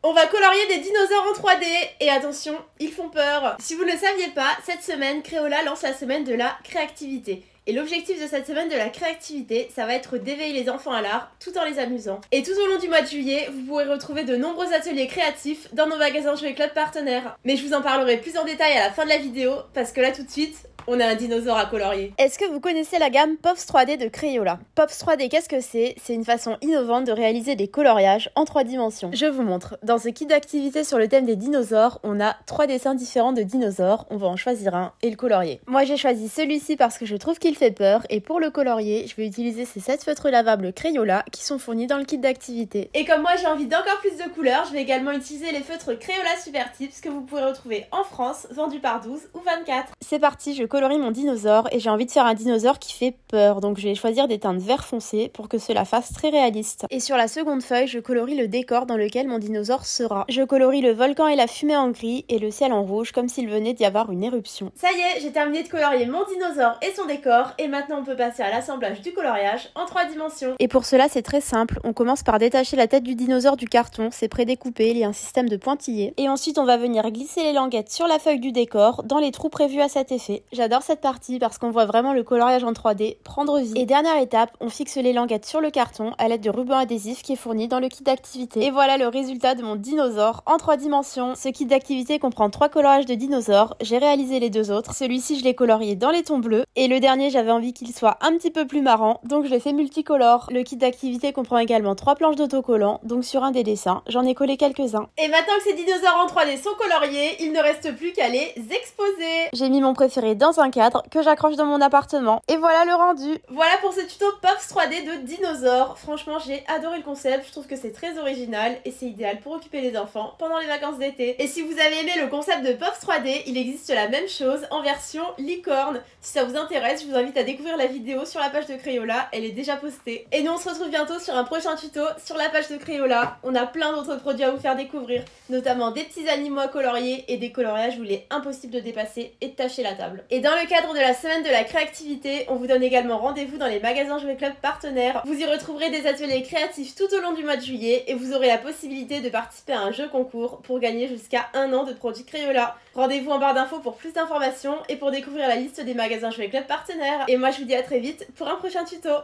On va colorier des dinosaures en 3D et attention, ils font peur. Si vous ne le saviez pas, cette semaine, Crayola lance la semaine de la créativité. Et l'objectif de cette semaine de la créativité, ça va être d'éveiller les enfants à l'art tout en les amusant. Et tout au long du mois de juillet, vous pourrez retrouver de nombreux ateliers créatifs dans nos magasins Jouets Club partenaires. Mais je vous en parlerai plus en détail à la fin de la vidéo, parce que là tout de suite, on a un dinosaure à colorier. Est-ce que vous connaissez la gamme Pops 3D de Crayola? Pops 3D, qu'est-ce que c'est? C'est une façon innovante de réaliser des coloriages en 3 dimensions. Je vous montre. Dans ce kit d'activité sur le thème des dinosaures, on a 3 dessins différents de dinosaures. On va en choisir un et le colorier. Moi, j'ai choisi celui-ci parce que je trouve qu'il fait peur. Et pour le colorier, je vais utiliser ces 7 feutres lavables Crayola qui sont fournis dans le kit d'activité. Et comme moi, j'ai envie d'encore plus de couleurs, je vais également utiliser les feutres Crayola Super Tips que vous pourrez retrouver en France, vendus par 12 ou 24. C'est parti, je colorie mon dinosaure et j'ai envie de faire un dinosaure qui fait peur, donc je vais choisir des teintes vert foncé pour que cela fasse très réaliste. Et sur la seconde feuille, je colorie le décor dans lequel mon dinosaure sera. Je colorie le volcan et la fumée en gris et le ciel en rouge comme s'il venait d'y avoir une éruption. Ça y est, j'ai terminé de colorier mon dinosaure et son décor et maintenant on peut passer à l'assemblage du coloriage en 3 dimensions. Et pour cela c'est très simple, on commence par détacher la tête du dinosaure du carton, c'est prédécoupé, il y a un système de pointillés. Et ensuite on va venir glisser les languettes sur la feuille du décor dans les trous prévus à cet effet. J'adore cette partie parce qu'on voit vraiment le coloriage en 3D prendre vie. Et dernière étape, on fixe les languettes sur le carton à l'aide de ruban adhésif qui est fourni dans le kit d'activité. Et voilà le résultat de mon dinosaure en 3 dimensions. Ce kit d'activité comprend 3 coloriages de dinosaures. J'ai réalisé les 2 autres. Celui-ci, je l'ai colorié dans les tons bleus. Et le dernier, j'avais envie qu'il soit un petit peu plus marrant, donc je l'ai fait multicolore. Le kit d'activité comprend également 3 planches d'autocollants, donc sur un des dessins, j'en ai collé quelques-uns. Et maintenant que ces dinosaures en 3D sont coloriés, il ne reste plus qu'à les exposer. J'ai mis mon préféré dans un cadre que j'accroche dans mon appartement. Et voilà le rendu. Voilà pour ce tuto Pops 3D de dinosaures. Franchement, j'ai adoré le concept. Je trouve que c'est très original et c'est idéal pour occuper les enfants pendant les vacances d'été. Et si vous avez aimé le concept de Pops 3D, il existe la même chose en version licorne. Si ça vous intéresse, je vous invite à découvrir la vidéo sur la page de Crayola. Elle est déjà postée. Et nous, on se retrouve bientôt sur un prochain tuto sur la page de Crayola. On a plein d'autres produits à vous faire découvrir, notamment des petits animaux à colorier et des coloriages où il est impossible de dépasser et de tâcher la table. Et dans le cadre de la semaine de la créativité, on vous donne également rendez-vous dans les magasins Jouets Club partenaires. Vous y retrouverez des ateliers créatifs tout au long du mois de juillet et vous aurez la possibilité de participer à un jeu concours pour gagner jusqu'à 1 an de produits Crayola. Rendez-vous en barre d'infos pour plus d'informations et pour découvrir la liste des magasins Jouets Club partenaires. Et moi je vous dis à très vite pour un prochain tuto.